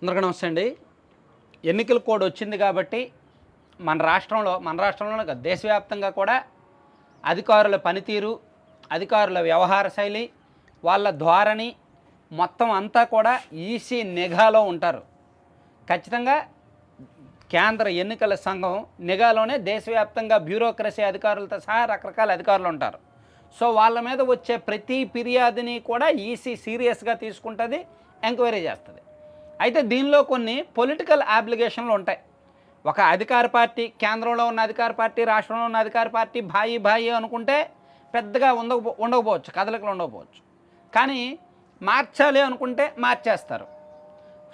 అందరికీ నమస్తే అండి. ఎన్నికల కోడ్ వచ్చింది కాబట్టి మన రాష్ట్రంలోనే కాదు దేశవ్యాప్తంగా కూడా అధికారుల పనితీరు, అధికారుల వ్యవహార శైలి, వాళ్ళ ధోరణి మొత్తం అంతా కూడా ఈసీ నిఘాలో ఉంటారు. ఖచ్చితంగా కేంద్ర ఎన్నికల సంఘం నిఘాలోనే దేశవ్యాప్తంగా బ్యూరోక్రసీ అధికారులతో సహా రకరకాల అధికారులు ఉంటారు. సో వాళ్ళ మీద వచ్చే ప్రతి ఫిర్యాదుని కూడా ఈసీ సీరియస్గా తీసుకుంటుంది, ఎంక్వైరీ చేస్తుంది. అయితే దీనిలో కొన్ని పొలిటికల్ అబ్లిగేషన్లు ఉంటాయి. ఒక అధికార పార్టీ, కేంద్రంలో ఉన్న అధికార పార్టీ, రాష్ట్రంలో ఉన్న అధికార పార్టీ భాయి భాయి అనుకుంటే పెద్దగా ఉండకపోవచ్చు, కదలికలు ఉండకపోవచ్చు. కానీ మార్చాలి అనుకుంటే మార్చేస్తారు.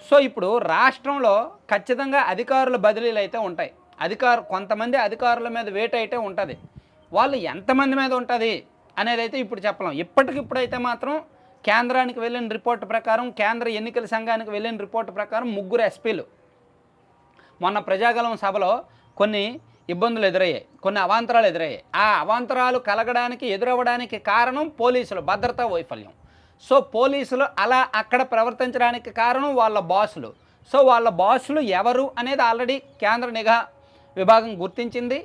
సో ఇప్పుడు రాష్ట్రంలో ఖచ్చితంగా అధికారుల బదిలీలు అయితే ఉంటాయి. కొంతమంది అధికారుల మీద వేట అయితే ఉంటుంది. వాళ్ళు ఎంతమంది మీద ఉంటుంది అనేది అయితే ఇప్పుడు చెప్పలేం. ఇప్పటికిప్పుడైతే మాత్రం కేంద్రానికి వెళ్ళిన రిపోర్టు ప్రకారం, కేంద్ర ఎన్నికల సంఘానికి వెళ్ళిన రిపోర్టు ప్రకారం 3 ఎస్పీలు మొన్న ప్రజాగలం సభలో కొన్ని ఇబ్బందులు ఎదురయ్యాయి, కొన్ని అవాంతరాలు ఎదురయ్యాయి. ఆ అవాంతరాలు కలగడానికి, ఎదురవ్వడానికి కారణం పోలీసులు భద్రతా వైఫల్యం. సో పోలీసులు అలా అక్కడ ప్రవర్తించడానికి కారణం వాళ్ళ బాసులు. సో వాళ్ళ బాసులు ఎవరు అనేది ఆల్రెడీ కేంద్ర నిఘా విభాగం గుర్తించింది.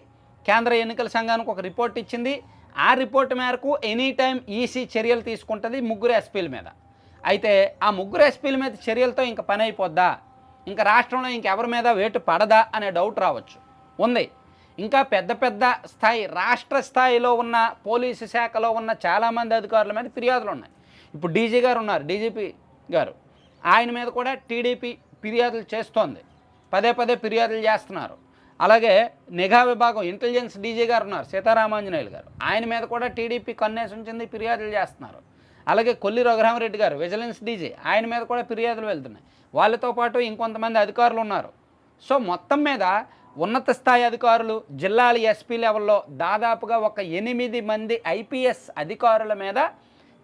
కేంద్ర ఎన్నికల సంఘానికి ఒక రిపోర్ట్ ఇచ్చింది. ఆ రిపోర్ట్ మేరకు ఎనీ టైం ఈసీ చర్యలు తీసుకుంటుంది 3 ఎస్పీల మీద. అయితే ఆ 3 ఎస్పీల మీద చర్యలతో ఇంక పని అయిపోద్దా, ఇంకా రాష్ట్రంలో ఇంకెవరి మీద వేటు పడదా అనే డౌట్ రావచ్చు, ఉంది. ఇంకా పెద్ద పెద్ద స్థాయి, రాష్ట్ర స్థాయిలో ఉన్న పోలీసు శాఖలో ఉన్న చాలామంది అధికారుల మీద ఫిర్యాదులు ఉన్నాయి. ఇప్పుడు డీజీ గారు ఉన్నారు, డీజీపీ గారు, ఆయన మీద కూడా టీడీపీ ఫిర్యాదులు చేస్తోంది, పదే పదే ఫిర్యాదులు చేస్తున్నారు. అలాగే నిఘా విభాగం ఇంటెలిజెన్స్ డీజీ గారు ఉన్నారు, సీతారామాంజనేయులు గారు, ఆయన మీద కూడా టీడీపీ కన్నేసి ఉంచింది, ఫిర్యాదులు చేస్తున్నారు. అలాగే కొల్లి రఘురామరెడ్డి గారు విజిలెన్స్ డీజీ, ఆయన మీద కూడా ఫిర్యాదులు వెళ్తున్నాయి. వాళ్ళతో పాటు ఇంకొంతమంది అధికారులు ఉన్నారు. సో మొత్తం మీద ఉన్నత స్థాయి అధికారులు, జిల్లాల ఎస్పీ లెవెల్లో దాదాపుగా ఒక 8 మంది ఐపీఎస్ అధికారుల మీద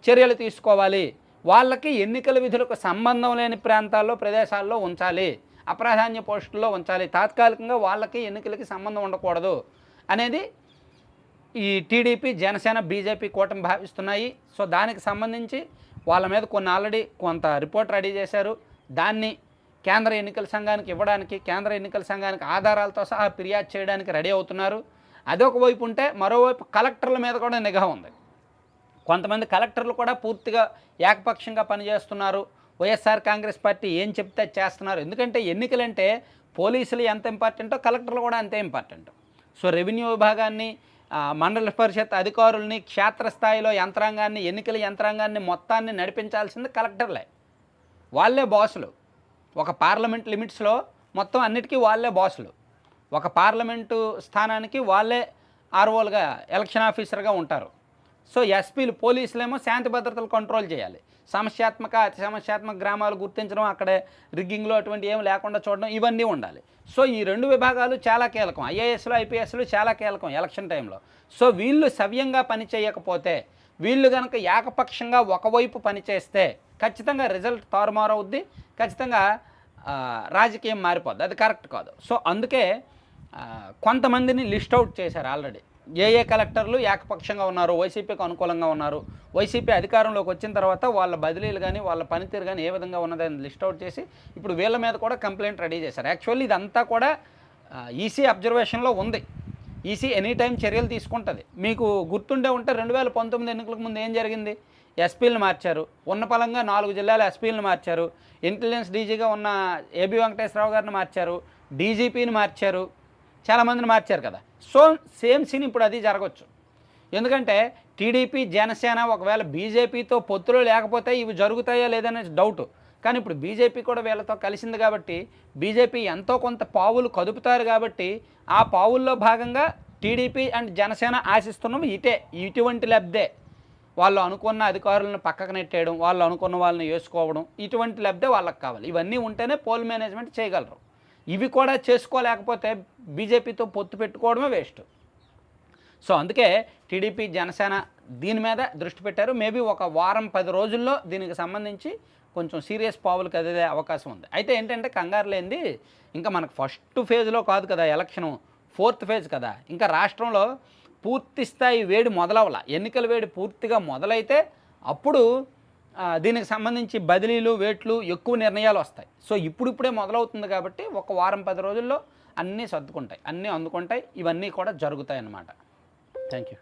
చర్యలు తీసుకోవాలి. వాళ్ళకి ఎన్నికల విధులకు సంబంధం లేని ప్రాంతాల్లో, ప్రదేశాల్లో ఉంచాలి, అప్రాధాన్య పోస్టుల్లో ఉంచాలి. తాత్కాలికంగా వాళ్ళకి ఎన్నికలకి సంబంధం ఉండకూడదు అనేది ఈ టీడీపీ, జనసేన, బీజేపీ కూటమి భావిస్తున్నాయి. సో దానికి సంబంధించి వాళ్ళ మీద ఆల్రెడీ కొంత రిపోర్ట్ రెడీ చేశారు. దాన్ని కేంద్ర ఎన్నికల సంఘానికి ఇవ్వడానికి, కేంద్ర ఎన్నికల సంఘానికి ఆధారాలతో సహా ఫిర్యాదు చేయడానికి రెడీ అవుతున్నారు. అదొక వైపు ఉంటే, మరోవైపు కలెక్టర్ల మీద కూడా నిఘా ఉంది. కొంతమంది కలెక్టర్లు కూడా పూర్తిగా ఏకపక్షంగా పనిచేస్తున్నారు. వైఎస్ఆర్ కాంగ్రెస్ పార్టీ ఏం చెప్తే చేస్తున్నారు. ఎందుకంటే ఎన్నికలంటే పోలీసులు ఎంత ఇంపార్టెంటో కలెక్టర్లు కూడా అంతే ఇంపార్టెంట్. సో రెవెన్యూ విభాగాన్ని, మండల పరిషత్ అధికారుల్ని, క్షేత్రస్థాయిలో యంత్రాంగాన్ని, ఎన్నికల యంత్రాంగాన్ని మొత్తాన్ని నడిపించాల్సింది కలెక్టర్లే. వాళ్ళే బాసులు. ఒక పార్లమెంట్ లిమిట్స్లో మొత్తం అన్నిటికీ వాళ్ళే బాసులు. ఒక పార్లమెంటు స్థానానికి వాళ్ళే ఆర్ఓలుగా, ఎలక్షన్ ఆఫీసర్గా ఉంటారు. సో ఎస్పీలు, పోలీసులేమో శాంతి భద్రతలు కంట్రోల్ చేయాలి. సమస్యాత్మక, అతి సమస్యాత్మక గ్రామాలు గుర్తించడం, అక్కడే రిగ్గింగ్లో అటువంటి ఏం లేకుండా చూడడం, ఇవన్నీ ఉండాలి. సో ఈ 2 విభాగాలు చాలా కీలకం. ఐఏఎస్లు, ఐపీఎస్లు చాలా కీలకం ఎలక్షన్ టైంలో. సో వీళ్ళు సవ్యంగా పని చేయకపోతే, వీళ్ళు కనుక ఏకపక్షంగా ఒకవైపు పనిచేస్తే ఖచ్చితంగా రిజల్ట్ తారుమారవుద్ది, ఖచ్చితంగా రాజకీయం మారిపోద్ది. అది కరెక్ట్ కాదు. సో అందుకే కొంతమందిని లిస్ట్ అవుట్ చేశారు ఆల్రెడీ. ఏ కలెక్టర్లు ఏకపక్షంగా ఉన్నారు, వైసీపీకి అనుకూలంగా ఉన్నారు, వైసీపీ అధికారంలోకి వచ్చిన తర్వాత వాళ్ళ బదిలీలు కానీ, వాళ్ళ పనితీరు కానీ ఏ విధంగా ఉన్నదని లిస్ట్ అవుట్ చేసి ఇప్పుడు వీళ్ళ మీద కూడా కంప్లైంట్ రెడీ చేశారు. యాక్చువల్లీ ఇదంతా కూడా ఈసీ అబ్జర్వేషన్లో ఉంది. ఈసీ ఎనీ టైం చర్యలు తీసుకుంటుంది. మీకు గుర్తుండే ఉంటే 2019 ఎన్నికలకు ముందు ఏం జరిగింది? ఎస్పీలను మార్చారు. ఉన్న పలంగా 4 జిల్లాల ఎస్పీలను మార్చారు. ఇంటెలిజెన్స్ డీజీగా ఉన్న ఏబి వెంకటేశ్వరరావు గారిని మార్చారు, డీజీపీని మార్చారు, చాలామందిని మార్చారు కదా. సో సేమ్ సీన్ ఇప్పుడు అది జరగవచ్చు. ఎందుకంటే టీడీపీ, జనసేన ఒకవేళ బీజేపీతో పొత్తులో లేకపోతే ఇవి జరుగుతాయా లేదనే డౌట్. కానీ ఇప్పుడు బీజేపీ కూడా వీళ్ళతో కలిసింది కాబట్టి, బీజేపీ ఎంతో కొంత పావులు కదుపుతారు కాబట్టి, ఆ పావుల్లో భాగంగా టీడీపీ అండ్ జనసేన ఆశిస్తున్నాం ఇటువంటి లబ్ధే. వాళ్ళు అనుకున్న అధికారులను పక్కకు నెట్టేయడం, వాళ్ళు అనుకున్న వాళ్ళని వేసుకోవడం, ఇటువంటి లబ్ధే వాళ్ళకి కావాలి. ఇవన్నీ ఉంటేనే పోల్ మేనేజ్మెంట్ చేయగలరు. ఇవి కూడా చేసుకోలేకపోతే బీజేపీతో పొత్తు పెట్టుకోవడమే వేస్ట్. సో అందుకే టీడీపీ, జనసేన దీని మీద దృష్టి పెట్టారు. మేబీ ఒక వారం 10 రోజుల్లో దీనికి సంబంధించి కొంచెం సీరియస్ పావులు కదిలే అవకాశం ఉంది. అయితే ఏంటంటే కంగారు లేనిది, ఇంకా మనకు ఫస్ట్ ఫేజ్లో కాదు కదా ఎలక్షను, 4th ఫేజ్ కదా. ఇంకా రాష్ట్రంలో పూర్తి స్థాయి వేడి మొదలవ్వాల. ఎన్నికల వేడి పూర్తిగా మొదలైతే అప్పుడు దీనికి సంబంధించి బదిలీలు వేట్లు ఎక్కువ నిర్ణయాలు వస్తాయి. సో ఇప్పుడిప్పుడే మొదలవుతుంది కాబట్టి ఒక వారం 10 రోజుల్లో అన్నీ సర్దుకుంటాయి, అన్నీ అందుకుంటాయి, ఇవన్నీ కూడా జరుగుతాయి అన్నమాట. Thank you.